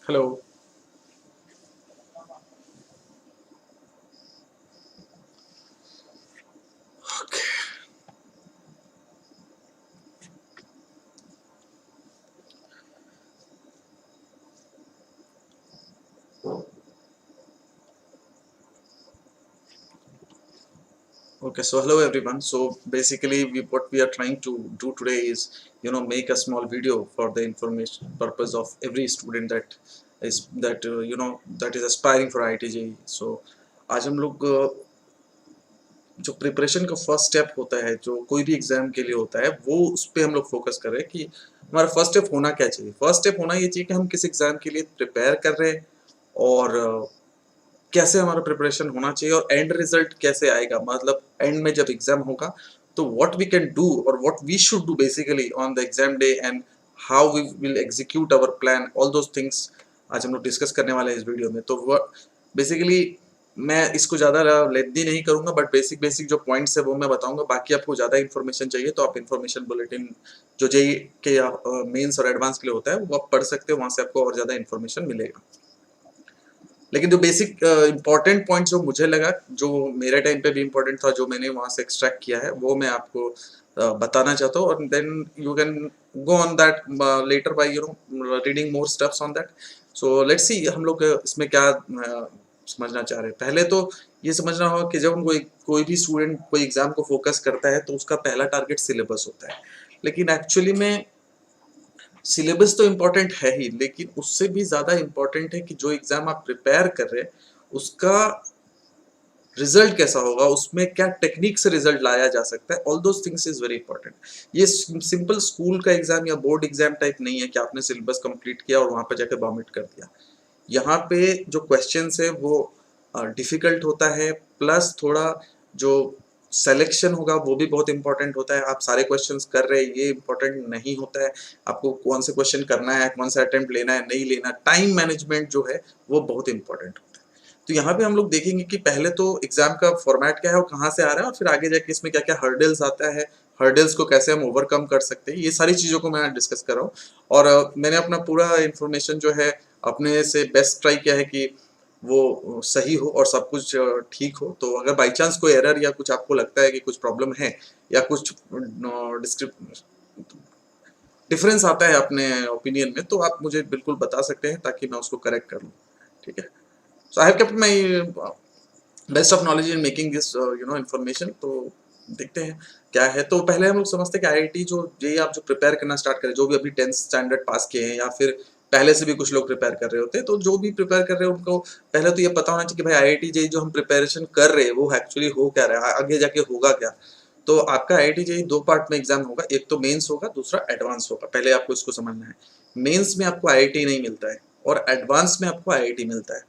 Hello. Okay, so hello everyone. So basically, what we are trying to do today is, make a small video for the information purpose of every student that is aspiring for IIT JEE. So आज हम लोग जो preparation का first step होता है, जो कोई भी एग्जाम के लिए होता है, वो उस पर हम लोग फोकस कर रहे हैं कि हमारा फर्स्ट स्टेप होना क्या चाहिए। फर्स्ट स्टेप होना ये चाहिए कि हम किस एग्जाम के लिए प्रिपेयर कर रहे हैं और कैसे हमारा प्रिपरेशन होना चाहिए और एंड रिजल्ट कैसे आएगा, मतलब एंड में जब एग्जाम होगा तो व्हाट वी कैन डू और what we should do basically on the exam day and how we will execute our plan, all those things आज हम लोग डिस्कस करने वाले हैं इस वीडियो में। तो बेसिकली मैं इसको ज़्यादा लेंथी नहीं करूंगा, बट बेसिक बेसिक जो पॉइंट्स है वो मैं बताऊंगा। बाकी आपको ज़्यादा इन्फॉर्मेशन चाहिए तो आप इन्फॉर्मेशन बुलेटिन जो जेई के मेंस और एडवांस के लिए होता है वो आप पढ़ सकते हो, वहाँ से आपको और ज़्यादा इन्फॉर्मेशन मिलेगा। लेकिन जो बेसिक इंपॉर्टेंट पॉइंट जो मुझे लगा, जो मेरे टाइम पे भी इंपॉर्टेंट था, जो मैंने वहां से एक्सट्रैक्ट किया है, वो मैं आपको बताना चाहता हूँ। और then you can go on that later by reading more stuffs on that. So let's see हम लोग इसमें क्या समझना चाह रहे हैं। पहले तो ये समझना होगा कि जब हम कोई भी स्टूडेंट कोई एग्जाम को फोकस करता है तो उसका पहला टारगेट सिलेबस होता है। लेकिन एक्चुअली में सिलेबस तो इम्पोर्टेंट है ही, लेकिन उससे भी ज़्यादा इम्पोर्टेंट है कि जो एग्ज़ाम आप प्रिपेयर कर रहे हैं उसका रिजल्ट कैसा होगा, उसमें क्या टेक्निक से रिजल्ट लाया जा सकता है। All those things is very important. ये सिंपल स्कूल का एग्जाम या बोर्ड एग्जाम टाइप नहीं है कि आपने सिलेबस कंप्लीट किया और वहां पर जाकर वॉमिट कर दिया। यहाँ पे जो क्वेश्चंस है वो डिफिकल्ट होता है, प्लस थोड़ा जो सिलेक्शन होगा वो भी बहुत इंपॉर्टेंट होता है। आप सारे क्वेश्चंस कर रहे हैं ये इंपॉर्टेंट नहीं होता है, आपको कौन से क्वेश्चन करना है, कौन सा अटेम्प्ट लेना है नहीं लेना, टाइम मैनेजमेंट जो है वो बहुत इंपॉर्टेंट होता है। तो यहाँ पे हम लोग देखेंगे कि पहले तो एग्जाम का फॉर्मेट क्या है और कहाँ से आ रहा है, और फिर आगे जाके इसमें क्या क्या हर्डल्स आता है, हर्डल्स को कैसे हम ओवरकम कर सकते हैं, ये सारी चीज़ों को मैं डिस्कस कर रहा हूँ। और मैंने अपना पूरा इन्फॉर्मेशन जो है अपने से बेस्ट ट्राई किया है कि वो सही हो और सब कुछ ठीक हो। तो अगर बाई चांस कोई एरर या कुछ आपको लगता है कि कुछ प्रॉब्लम है या कुछ डिफरेंस आता है अपने ओपिनियन में, तो आप मुझे बिल्कुल बता सकते हैं ताकि मैं उसको करेक्ट कर लूँ। ठीक है। So I have kept my best of knowledge in making this information. तो देखते हैं क्या है। तो पहले हम लोग समझते हैं कि आईआईटी जो ये आप जो प्रिपेयर करना स्टार्ट करें, जो भी अभी 10th स्टैंडर्ड पास किए हैं या फिर पहले से भी कुछ लोग प्रिपेयर कर रहे होते हैं, तो जो भी प्रिपेयर कर रहे हैं उनको पहले तो ये पता होना चाहिए कि भाई आईआईटी जेईई जो हम प्रिपरेशन कर रहे हैं वो एक्चुअली हो क्या रहा है, आगे जाके होगा क्या। तो आपका आईआईटी जेईई दो पार्ट में एग्जाम होगा, एक तो मेंस होगा, दूसरा एडवांस होगा। पहले आपको इसको समझना है। मेंस में आपको आईआईटी नहीं मिलता है और एडवांस में आपको आईआईटी मिलता है।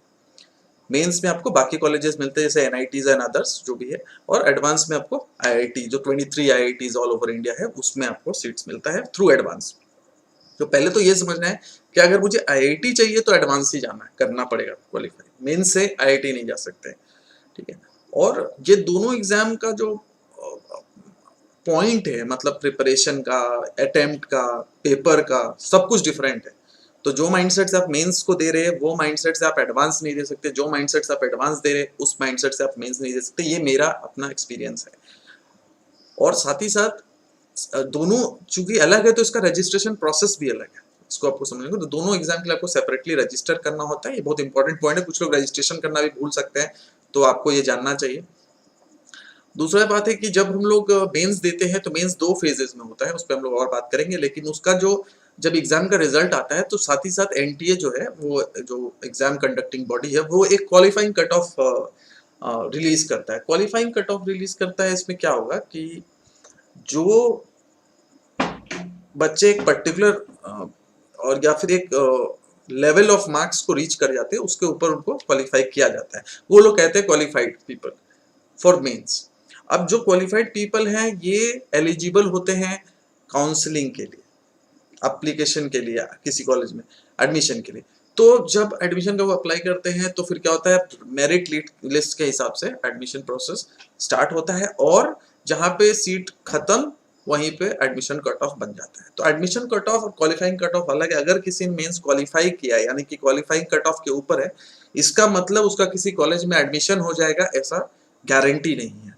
मेंस में आपको बाकी कॉलेजेस मिलते हैं जैसे एनआईटीज एंड अदर्स जो भी है, और एडवांस में आपको आईआईटी जो 23 आईआईटीज ऑल ओवर इंडिया है उसमें आपको सीट्स मिलता है थ्रू एडवांस। तो पहले तो ये समझना है कि अगर मुझे आईआईटी चाहिए तो एडवांस ही जाना है, करना पड़ेगा क्वालिफाई, मेंस से आईआईटी नहीं जा सकते। ठीक है। और ये दोनों एग्जाम का जो पॉइंट है, मतलब प्रिपरेशन का, अटेम्प्ट का, पेपर का, सब कुछ डिफरेंट है। तो जो माइंडसेट से आप मेंस को दे रहे हैं वो माइंडसेट से आप एडवांस नहीं दे सकते, जो माइंडसेट से आप एडवांस दे रहे हैं उस माइंडसेट से आप मेंस नहीं दे सकते। ये मेरा अपना एक्सपीरियंस है। और साथ ही साथ दोनों चूंकि अलग है तो इसका रजिस्ट्रेशन प्रोसेस भी अलग है, इसको आपको समझना। तो दोनों एग्जाम के लिए आपको सेपरेटली रजिस्टर करना होता है, ये बहुत इंपॉर्टेंट पॉइंट है। कुछ लोग रजिस्ट्रेशन करना भी भूल सकते हैं, तो आपको ये जानना चाहिए। दूसरा बात है कि जब हम लोग मेंस देते हैं तो मेंस दो फेजेस में होता है, उस पर हम लोग और बात करेंगे। लेकिन उसका जो जब एग्जाम का रिजल्ट आता है तो साथ ही साथ एनटीए जो है, वो जो एग्जाम कंडक्टिंग बॉडी है, वो एक क्वालिफाइंग कट ऑफ रिलीज करता है। क्वालिफाइंग कट ऑफ रिलीज करता है, इसमें क्या होगा कि जो बच्चे एक पर्टिकुलर और या फिर एक लेवल ऑफ मार्क्स को रीच कर जाते हैं उसके ऊपर उनको क्वालिफाई किया जाता है, वो लोग कहते हैं क्वालिफाइड पीपल फॉर मेंस। अब जो क्वालिफाइड पीपल हैं ये एलिजिबल होते हैं काउंसलिंग के लिए, एप्लीकेशन के लिए, किसी कॉलेज में एडमिशन के लिए। तो जब एडमिशन का वो अप्लाई करते हैं तो फिर क्या होता है, मेरिट लिस्ट के हिसाब से एडमिशन प्रोसेस स्टार्ट होता है, और जहाँ पे सीट खत्म वहीं पे एडमिशन कट ऑफ बन जाता है। तो एडमिशन कट ऑफ और क्वालिफाइंग कट ऑफ अलग है। अगर किसी ने मेंस क्वालिफाई किया है यानी कि क्वालिफाइंग कट ऑफ के ऊपर है, इसका मतलब उसका किसी कॉलेज में एडमिशन हो जाएगा ऐसा गारंटी नहीं है,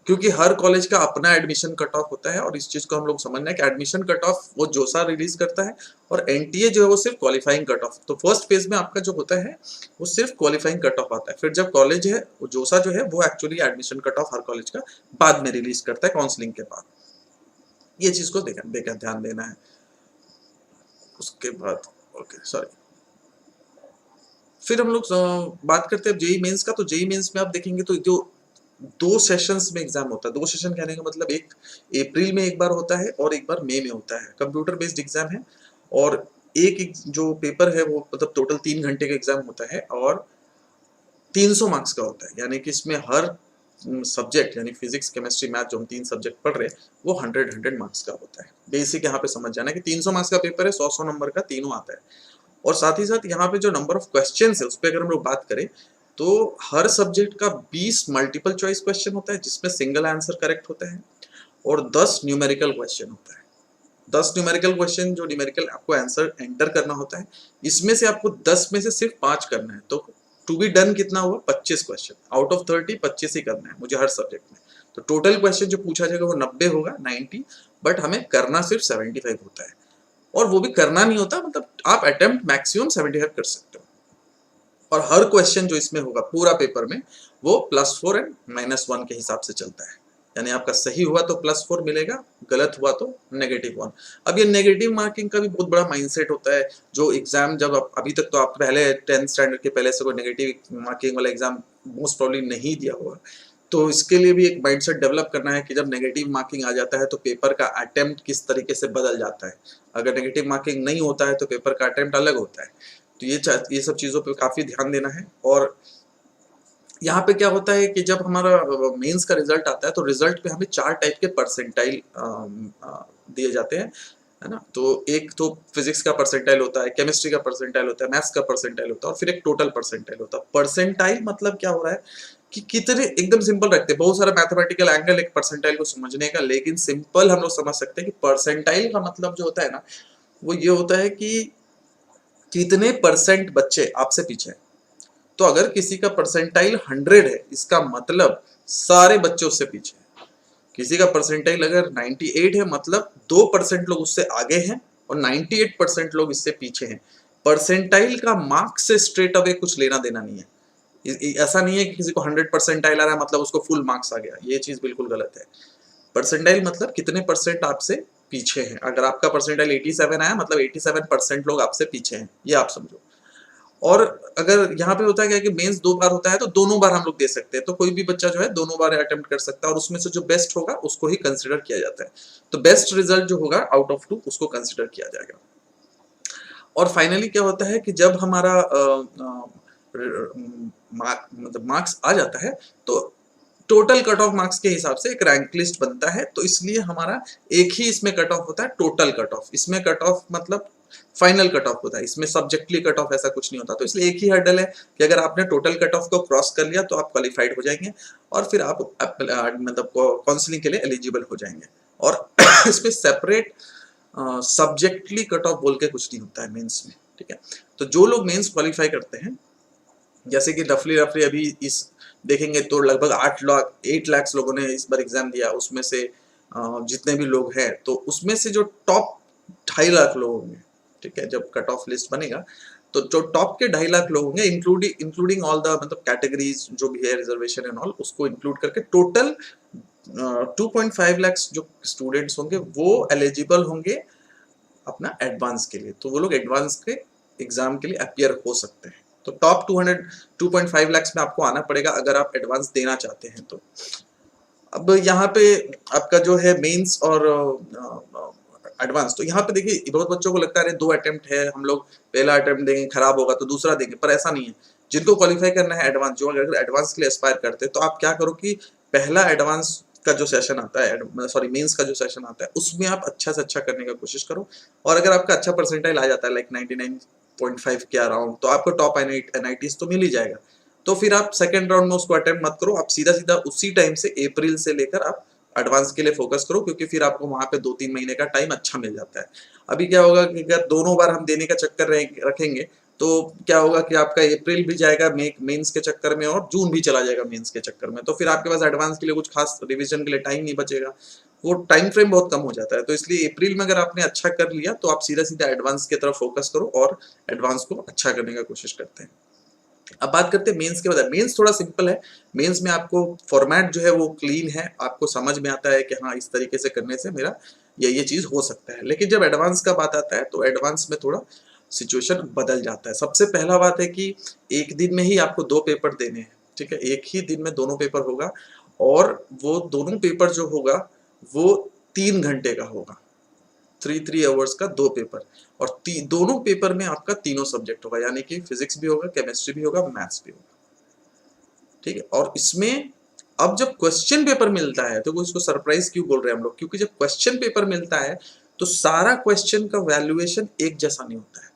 क्योंकि हर कॉलेज का अपना एडमिशन कट ऑफ होता है। और इस चीज को हम लोग समझना है कि एडमिशन कट ऑफ वो जोसा रिलीज करता है और एनटीए जो है वो सिर्फ क्वालिफाइंग कट ऑफ। तो फर्स्ट फेज में आपका जो होता है वो सिर्फ क्वालिफाइंग कट ऑफ आता है। फिर जब कॉलेज है वो जोसा जो है वो actually admission cut of her college का बाद में रिलीज करता है काउंसलिंग के बाद। ये चीज को देखा ध्यान देना है। उसके बाद ओके सॉरी, फिर हम लोग बात करते हैं जेई मेंस का। तो जेई मेंस में आप देखेंगे तो जो 2 सेशंस में एग्जाम होता है, 2 सेशन कहने का मतलब एक अप्रैल में एक बार होता है और एक बार मई में होता है। कंप्यूटर बेस्ड एग्जाम है और एक जो पेपर है वो मतलब टोटल 3 घंटे का एग्जाम होता है और 300 मार्क्स का होता है। यानी कि इसमें हर सब्जेक्ट यानी फिजिक्स केमिस्ट्री मैथ जो हम 3 सब्जेक्ट पढ़ रहे हैं वो 100 मार्क्स का होता है। बेसिक यहाँ पे समझ जाना है कि 300 मार्क्स का पेपर है, 100 नंबर का तीनों आता है। और साथ ही साथ यहाँ पे जो नंबर ऑफ क्वेश्चन है उस पर अगर हम लोग बात करें तो हर सब्जेक्ट का 20 मल्टीपल चॉइस क्वेश्चन होता है जिसमें सिंगल आंसर करेक्ट होता है और 10 न्यूमेरिकल क्वेश्चन होता है। 10 न्यूमेरिकल क्वेश्चन जो न्यूमेरिकल आपको आंसर एंटर करना होता है, इसमें से आपको 10 में से सिर्फ 5 करना है। तो टू बी डन कितना हुआ 25 क्वेश्चन आउट ऑफ 30, 25 ही करना है मुझे हर सब्जेक्ट में। तो टोटल क्वेश्चन जो पूछा जाएगा वो 90 होगा 90, बट हमें करना सिर्फ 75 होता है। और वो भी करना नहीं होता, मतलब आप अटेम्प्ट मैक्सिमम 75 कर सकते हो। और हर क्वेश्चन जो इसमें होगा पूरा पेपर में वो +4 एंड -1 के हिसाब से चलता है। यानी आपका सही हुआ तो +4 मिलेगा, गलत हुआ तो -1। अब ये नेगेटिव मार्किंग का भी बहुत बड़ा माइंडसेट होता है। जो एग्जाम जब आप अभी तक तो आप पहले 10th स्टैंडर्ड के पहले से कोई नेगेटिव मार्किंग वाला एग्जाम मोस्ट प्रॉब्ली नहीं दिया होगा, तो इसके लिए भी एक माइंडसेट डेवलप करना है कि जब नेगेटिव मार्किंग आ जाता है तो पेपर का अटेम्प्ट किस तरीके से बदल जाता है। अगर नेगेटिव मार्किंग नहीं होता है तो पेपर का अटेम्प्ट अलग होता है। तो ये सब चीज़ों पे काफ़ी ध्यान देना है। और यहाँ पे क्या होता है कि जब हमारा मेंस का रिजल्ट आता है तो रिजल्ट पे हमें 4 टाइप के परसेंटाइल दिए जाते हैं, है ना। तो एक तो फिजिक्स का परसेंटाइल होता है, केमिस्ट्री का परसेंटाइल होता है, मैथ्स का परसेंटाइल होता है और फिर एक टोटल परसेंटाइल होता है। परसेंटाइल मतलब क्या हो रहा है कि कितने, एकदम सिंपल रखते हैं, बहुत सारा मैथमेटिकल एंगल एक परसेंटाइल को समझने का, लेकिन सिंपल हम लोग समझ सकते हैं कि परसेंटाइल का मतलब जो होता है ना वो ये होता है कि कितने परसेंट बच्चे आपसे पीछे हैं। तो अगर किसी का परसेंटाइल 100 है इसका मतलब सारे बच्चे उससे पीछे हैं। किसी का परसेंटाइल अगर 98 है मतलब 2% लोग उससे आगे हैं और 98% लोग इससे पीछे हैं। परसेंटाइल का मार्क्स से स्ट्रेट अवे कुछ लेना देना नहीं है। ऐसा नहीं है कि किसी को 100 परसेंटाइल आ रहा है मतलब उसको फुल मार्क्स आ गया, ये चीज बिल्कुल गलत है। परसेंटाइल मतलब कितने परसेंट आपसे पीछे हैं। अगर आपका परसेंटाइल 87 आया मतलब 87% लोग आपसे पीछे हैं, ये आप समझो। और अगर यहाँ पे होता है क्या कि मेंस 2 बार होता है तो दोनों बार हम लोग दे सकते हैं। तो कोई भी बच्चा जो है दोनों बार अटेम्प्ट कर सकता है और उसमें से जो बेस्ट होगा उसको ही कंसिडर किया जाता है। तो बेस्ट रिजल्ट जो होगा आउट ऑफ 2 उसको कंसिडर किया जाएगा। और फाइनली क्या होता है कि जब हमारा मतलब मार्क्स आ जाता है तो टोटल कट ऑफ मार्क्स के हिसाब से एक रैंक लिस्ट बनता है। तो इसलिए हमारा एक ही इसमें कट ऑफ होता है, टोटल कट ऑफ। इसमें कट ऑफ मतलब फाइनल कट ऑफ होता है, इसमें सब्जेक्टली कट ऑफ ऐसा कुछ नहीं होता। तो इसलिए एक ही हर्डल है कि अगर आपने टोटल कट ऑफ को क्रॉस कर लिया तो आप क्वालिफाइड हो जाएंगे और फिर आप मतलब काउंसलिंग के लिए एलिजिबल हो जाएंगे। और इसमें सेपरेट सब्जेक्टली कट ऑफ बोल के कुछ नहीं होता है मेंस में, ठीक है। तो जो लोग मेंस क्वालिफाई करते हैं, जैसे कि रफली अभी इस देखेंगे तो लगभग 8 लाख लोगों ने इस बार एग्जाम दिया, उसमें से जितने भी लोग हैं तो उसमें से जो टॉप 2.5 लाख लोग होंगे, ठीक है, जब कट ऑफ लिस्ट बनेगा तो जो टॉप के 2.5 लाख लोग होंगे इंक्लूडिंग ऑल द मतलब कैटेगरीज जो भी है रिजर्वेशन एंड ऑल, उसको इंक्लूड करके टोटल 2.5 लाख जो स्टूडेंट्स होंगे वो एलिजिबल होंगे अपना एडवांस के लिए। तो वो लोग एडवांस के एग्जाम के लिए अपीयर हो सकते हैं। तो टॉप 2.5 लाख में आपको आना पड़ेगा अगर आप एडवांस देना चाहते हैं तो। अब यहाँ पे आपका जो है मेंस और एडवांस, तो यहाँ पे देखिए बहुत बच्चों को लगता है 2 अटेम्प्ट है, हम लोग पहला अटेम्प्ट देंगे खराब होगा तो दूसरा देंगे, पर ऐसा नहीं है। जिनको क्वालिफाई करना है एडवांस, जो अगर एडवांस के लिए एस्पायर करते हैं तो आप क्या करो कि पहला एडवांस का जो सेशन आता है, सॉरी मेंस का जो सेशन आता है उसमें आप अच्छा से अच्छा करने का कोशिश करो। और अगर आपका अच्छा परसेंटाइल आ जाता है लाइक 99.5 के अराउंड तो आपको टॉप NITs तो मिल ही जाएगा। तो फिर आप सेकंड राउंड में उसको अटेम्प्ट मत करो, आप सीधा सीधा उसी टाइम से अप्रैल से लेकर आप एडवांस के लिए फोकस करो, क्योंकि फिर आपको वहां पे 2-3 महीने का टाइम अच्छा मिल जाता है। अभी क्या होगा कि अगर दोनों बार हम देने का चक्कर रखेंगे तो क्या होगा कि आपका अप्रैल भी जाएगा मेंस के चक्कर में और जून भी चला जाएगा मेंस के चक्कर में, तो फिर आपके पास एडवांस के लिए कुछ खास रिवीजन के लिए टाइम नहीं बचेगा, वो टाइम फ्रेम बहुत कम हो जाता है। तो इसलिए अप्रैल में अगर आपने अच्छा कर लिया तो आप सीधा सीधा एडवांस की तरफ फोकस करो और एडवांस को अच्छा करने का कोशिश करते हैं। अब बात करते हैं मेंस के बाद। मेंस थोड़ा सिंपल है। मेंस में आपको फॉर्मेट जो है वो क्लीन है, आपको समझ में आता है कि हाँ इस तरीके से करने से मेरा ये चीज हो सकता है। लेकिन जब एडवांस का बात आता है तो एडवांस में थोड़ा सिचुएशन बदल जाता है। सबसे पहला बात है कि एक दिन में ही आपको 2 पेपर देने हैं, ठीक है, एक ही दिन में दोनों पेपर होगा और वो दोनों पेपर जो होगा वो 3 घंटे का होगा, 3 आवर्स का 2 पेपर। और दोनों पेपर में आपका तीनों सब्जेक्ट होगा, यानी कि फिजिक्स भी होगा, केमिस्ट्री भी होगा, मैथ्स भी होगा, ठीक है। और इसमें अब जब क्वेश्चन पेपर मिलता है तो इसको सरप्राइज क्यों बोल रहे हैं हम लोग, क्योंकि जब क्वेश्चन पेपर मिलता है तो सारा क्वेश्चन का वैल्यूएशन एक जैसा नहीं होता है,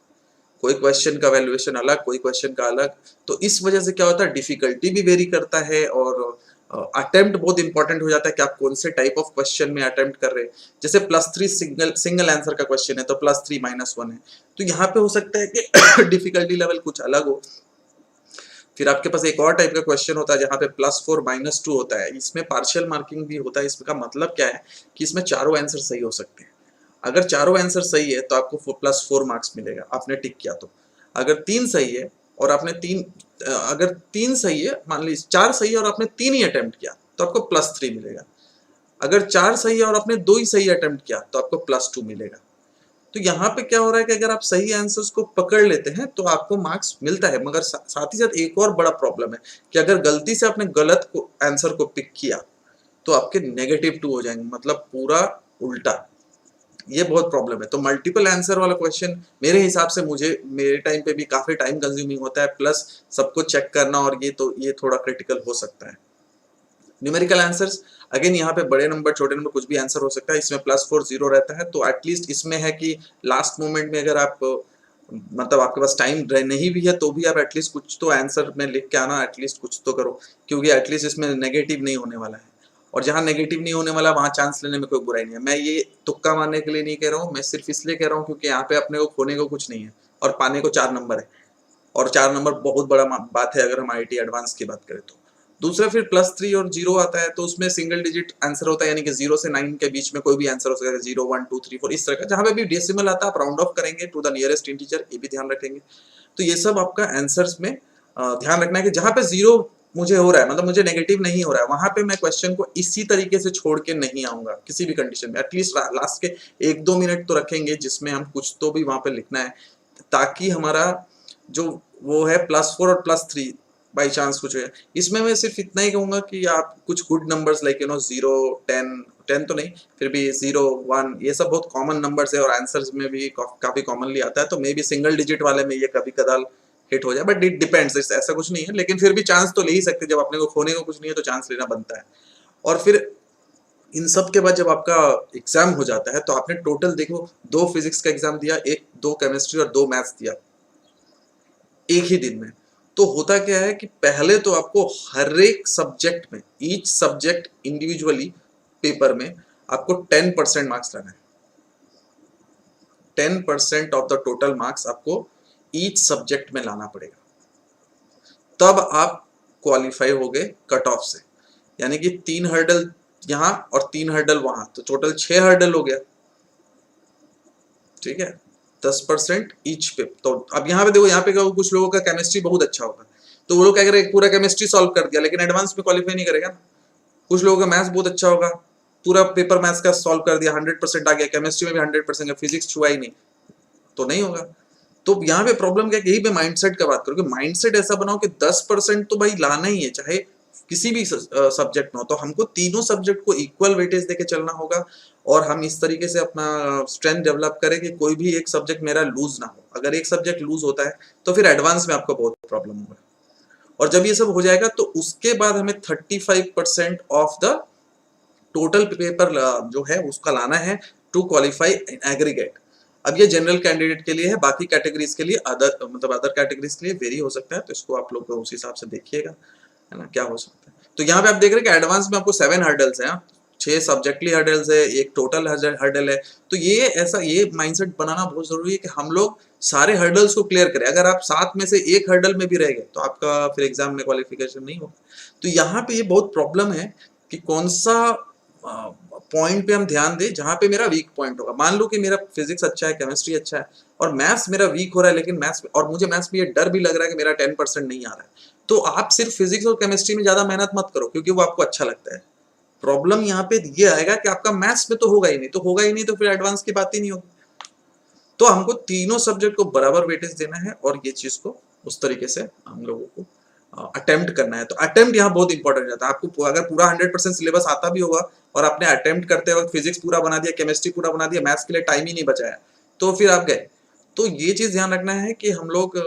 कोई क्वेश्चन का वैल्यूएशन अलग, कोई क्वेश्चन का अलग। तो इस वजह से क्या होता है, डिफिकल्टी भी वेरी करता है और अटेम्प्ट बहुत इंपॉर्टेंट हो जाता है कि आप कौन से टाइप ऑफ क्वेश्चन में अटेम्प्ट कर रहे हैं। जैसे +3 सिंगल आंसर का क्वेश्चन है तो +3 -1 है, तो यहाँ पे हो सकता है कि डिफिकल्टी लेवल कुछ अलग हो। फिर आपके पास एक और टाइप का क्वेश्चन होता है जहाँ पे +4 -2 होता है, इसमें पार्शियल मार्किंग भी होता है। इसका मतलब क्या है कि इसमें चारों आंसर सही हो सकते हैं। अगर चारों आंसर सही है तो आपको +4 मार्क्स मिलेगा, आपने टिक किया तो। अगर 3 सही है और आपने अगर 3 सही है, मान लीजिए 4 सही है और आपने 3 ही अटेम्प्ट किया तो आपको +3 मिलेगा। अगर 4 सही है और आपने 2 ही सही अटेम्प्ट किया तो आपको +2 मिलेगा। तो यहाँ पे क्या हो रहा है कि अगर आप सही आंसर्स को पकड़ लेते हैं तो आपको मार्क्स मिलता है, मगर साथ ही साथ एक और बड़ा प्रॉब्लम है कि अगर गलती से आपने गलत आंसर को पिक किया तो आपके -2 हो जाएंगे, मतलब पूरा उल्टा। ये बहुत प्रॉब्लम है। तो मल्टीपल आंसर वाला क्वेश्चन मेरे हिसाब से मेरे टाइम पे भी काफी टाइम कंज्यूमिंग होता है, प्लस सबको चेक करना, और ये थोड़ा क्रिटिकल हो सकता है। न्यूमेरिकल आंसर्स अगेन यहाँ पे बड़े नंबर छोटे नंबर कुछ भी आंसर हो सकता है, इसमें +4 0 रहता है। तो एटलीस्ट इसमें है कि लास्ट मोमेंट में अगर आप मतलब आपके पास टाइम नहीं भी है तो भी आप एटलीस्ट कुछ तो आंसर में लिख के आना, एटलीस्ट कुछ तो करो, क्योंकि एटलीस्ट इसमें नेगेटिव नहीं होने वाला है। और जहाँ नेगेटिव नहीं होने वाला वहाँ चांस लेने में कोई बुराई नहीं है। मैं ये तुक्का मारने के लिए नहीं कह रहा हूँ, मैं सिर्फ इसलिए कह रहा हूँ क्योंकि यहाँ पे अपने को खोने को कुछ नहीं है और पाने को 4 नंबर है, और 4 नंबर बहुत बड़ा बात है अगर हम IIT एडवांस की बात करें तो। दूसरा फिर +3 और 0 आता है तो उसमें सिंगल डिजिट आंसर होता है, यानी कि 0 से 9 के बीच में कोई भी आंसर हो सकता है, 0 1 2 3 4 इस तरह का। जहां पे भी डेसिमल आता है आप राउंड ऑफ करेंगे टू द नियरेस्ट इंटीजर, ये भी ध्यान रखेंगे। तो ये सब आपका आंसर्स में ध्यान रखना है कि जहां पे 0 मुझे हो रहा है, मतलब मुझे नेगेटिव नहीं हो रहा है, वहां पे मैं क्वेश्चन को इसी तरीके से छोड़ के नहीं आऊंगा किसी भी कंडीशन में। एटलीस्ट लास्ट के 1-2 मिनट तो रखेंगे जिसमें हम कुछ तो भी वहां पे लिखना है, ताकि हमारा जो वो है +4 और +3 बाई चांस कुछ है। इसमें मैं सिर्फ इतना ही कहूंगा कि आप कुछ गुड नंबर्स लाइक 0 10 तो नहीं, फिर भी 0 1 ये सब बहुत कॉमन नंबर्स है और आंसर्स में भी काफी कॉमनली आता है। तो मे बी सिंगल डिजिट वाले में ये कभी कदाल हिट हो जाए, बट इट डिपेंड्स, ऐसा कुछ नहीं है। लेकिन फिर भी चांस तो ले ही सकते, जब अपने को खोने को कुछ नहीं है तो चांस लेना बनता है। और फिर इन सब के बाद जब आपका एग्जाम हो जाता है तो आपने टोटल देखो 2 फिजिक्स का एग्जाम दिया, 2 केमिस्ट्री और 2 मैथ्स दिया एक ही दिन में। तो होता क्या है कि पहले तो आपको हर एक सब्जेक्ट में, ईच सब्जेक्ट इंडिविजुअली पेपर में आपको 10% मार्क्स लाना है। 10% ऑफ द टोटल मार्क्स आपको ईच सब्जेक्ट में लाना पड़ेगा, तब आप क्वालिफाई हो गए कट ऑफ से। यानी कि 3 हर्डल यहाँ और 3 हर्डल वहां, तो टोटल 6 हर्डल हो गया, ठीक है, 10% ईच पे। तो अब यहाँ पे देखो, यहाँ पे कुछ लोगों का केमिस्ट्री बहुत अच्छा होगा तो वो लोग क्या करेंगे, पूरा केमिस्ट्री सॉल्व कर दिया लेकिन एडवांस में क्वालिफाई नहीं करेगा ना। कुछ लोगों का मैथ्स बहुत अच्छा होगा, पूरा पेपर मैथ्स का सॉल्व कर दिया, 100% आ गया, केमिस्ट्री में भी 100% है, फिजिक्स छुआ ही नहीं, तो नहीं होगा। तो यहाँ पे प्रॉब्लम क्या है, यही पे माइंडसेट का बात करो कि माइंडसेट ऐसा बनाओ कि 10% तो भाई लाना ही है, चाहे किसी भी सब्जेक्ट में हो। तो हमको तीनों सब्जेक्ट को इक्वल वेटेज देके चलना होगा और हम इस तरीके से अपना स्ट्रेंथ डेवलप करें कि कोई भी एक सब्जेक्ट मेरा लूज ना हो। अगर एक सब्जेक्ट लूज होता है तो फिर एडवांस में आपको बहुत प्रॉब्लम होगा। और जब ये सब हो जाएगा तो उसके बाद हमें 35% ऑफ द टोटल पेपर जो है उसका लाना है टू क्वालिफाई एग्रीगेट। अब ये जनरल कैंडिडेट के लिए है, बाकी कैटेगरीज के लिए अदर कैटेगरीज के लिए वेरी हो सकता है, तो इसको आप लोग उस हिसाब से देखिएगा, है ना, क्या हो सकता है। तो यहाँ पे आप देख रहे हैं कि एडवांस में आपको 7 हर्डल्स हैं, 6 सब्जेक्टली हर्डल्स है, एक टोटल हर्डल है। तो ये माइंडसेट बनाना बहुत जरूरी है कि हम लोग सारे हर्डल्स को क्लियर करें। अगर आप 7 में से एक हर्डल में भी रह गए तो आपका फिर एग्जाम में क्वालिफिकेशन नहीं होगा। तो यहाँ पे ये बहुत प्रॉब्लम है कि कौन सा पॉइंट पे हम ध्यान दें जहाँ पे मेरा वीक पॉइंट होगा। मान लो कि मेरा फिजिक्स अच्छा है, केमिस्ट्री अच्छा है और मैथ्स मेरा वीक हो रहा है, लेकिन मैथ्स और मुझे मैथ्स में ये डर भी लग रहा है कि मेरा 10% नहीं आ रहा है, तो आप सिर्फ फिजिक्स और केमिस्ट्री में ज्यादा मेहनत मत करो क्योंकि वो आपको अच्छा लगता है। प्रॉब्लम यहाँ पे ये आएगा कि आपका मैथ्स में तो होगा ही नहीं, तो होगा ही नहीं तो फिर एडवांस की बात ही नहीं होगी। तो हमको तीनों सब्जेक्ट को बराबर वेटेज देना है और ये चीज को उस तरीके से हम लोगों को अटेम्प्ट करना है। तो अटेम्प्ट यहाँ बहुत इंपॉर्टेंट हो जाता है। आपको अगर पूरा 100% सिलेबस आता भी होगा और आपने अटेम्प्ट करते वक्त फिजिक्स पूरा बना दिया, केमिस्ट्री पूरा बना दिया, मैथ्स के लिए टाइम ही नहीं बचाया, तो फिर आप गए। तो ये चीज ध्यान रखना है कि हम लोग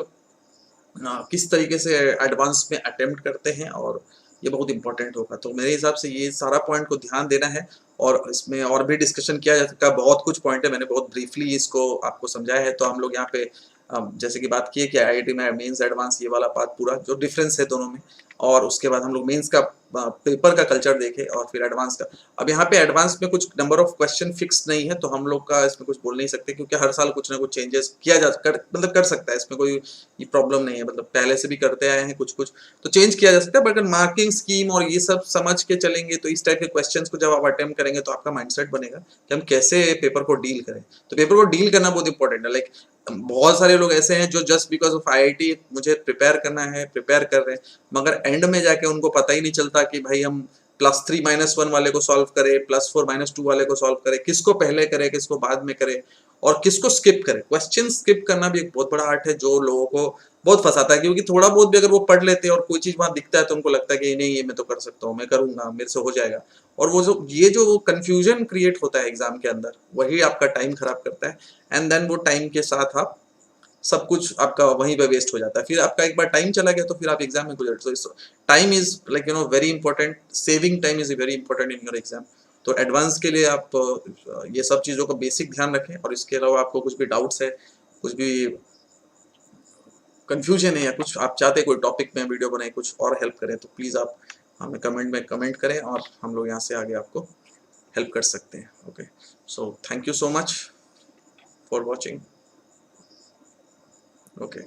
किस तरीके से एडवांस में अटेम्प्ट करते हैं और ये बहुत इंपॉर्टेंट होगा। तो मेरे हिसाब से ये सारा पॉइंट को ध्यान देना है और इसमें और भी डिस्कशन किया जा सकता है। बहुत कुछ पॉइंट है, मैंने बहुत ब्रीफली इसको आपको समझाया है। तो हम लोग यहाँ पे जैसे कि बात की है कि आईआईटी में मेंस एडवांस ये वाला पार्ट पूरा जो डिफरेंस है दोनों में, और उसके बाद हम लोग मेंस का पेपर का कल्चर देखे और फिर एडवांस का। अब यहाँ पे एडवांस में कुछ नंबर ऑफ क्वेश्चन फिक्स नहीं है तो हम लोग का इसमें कुछ बोल नहीं सकते क्योंकि हर साल कुछ ना कुछ चेंजेस किया जा कर सकता है। इसमें कोई ये प्रॉब्लम नहीं है, मतलब पहले से भी करते आए हैं, कुछ कुछ तो चेंज किया जा सकता है। बट अगर मार्किंग स्कीम और ये सब समझ के चलेंगे तो इस टाइप के क्वेश्चंस को जब आप अटेम्प्ट करेंगे तो आपका माइंडसेट बनेगा कि हम कैसे पेपर को डील करें। तो पेपर को डील करना बहुत इंपॉर्टेंट है। लाइक बहुत सारे लोग ऐसे हैं जो जस्ट बिकॉज ऑफ आईआईटी मुझे प्रिपेयर करना है प्रिपेयर कर रहे हैं, मगर एंड में जाके उनको पता ही नहीं चलता कि भाई हम +3 - 1 वाले को सॉल्व करें, +4 - 2 वाले को सॉल्व करें, किसको पहले करें किसको बाद में करें और किसको स्किप करें। क्वेश्चन स्किप करना भी एक बहुत बड़ा आर्ट है जो लोगों को बहुत फंसाता है, क्योंकि थोड़ा बहुत भी अगर वो पढ़ लेते हैं और कोई चीज वहां दिखता है तो उनको लगता है कि नहीं ये मैं तो कर सकता हूँ, मैं करूंगा, मेरे से हो जाएगा। और वो जो कंफ्यूजन क्रिएट होता है एग्जाम के अंदर वही आपका टाइम खराब करता है। एंड देन वो टाइम के साथ आप सब कुछ आपका वहीं पे वेस्ट हो जाता है। फिर आपका एक बार टाइम चला गया तो फिर आप एग्जाम में गुजर। तो time is like very important, saving time is very important in your exam. तो एडवांस के लिए आप ये सब चीज़ों का बेसिक ध्यान रखें। और इसके अलावा आपको कुछ भी डाउट्स है, कुछ भी कंफ्यूजन है या कुछ आप चाहते हैं कोई टॉपिक में वीडियो बनाए, कुछ और हेल्प करें, तो प्लीज़ आप हमें कमेंट में कमेंट करें और हम लोग यहाँ से आगे आपको हेल्प कर सकते हैं। Okay, so thank you so much for watching. Okay.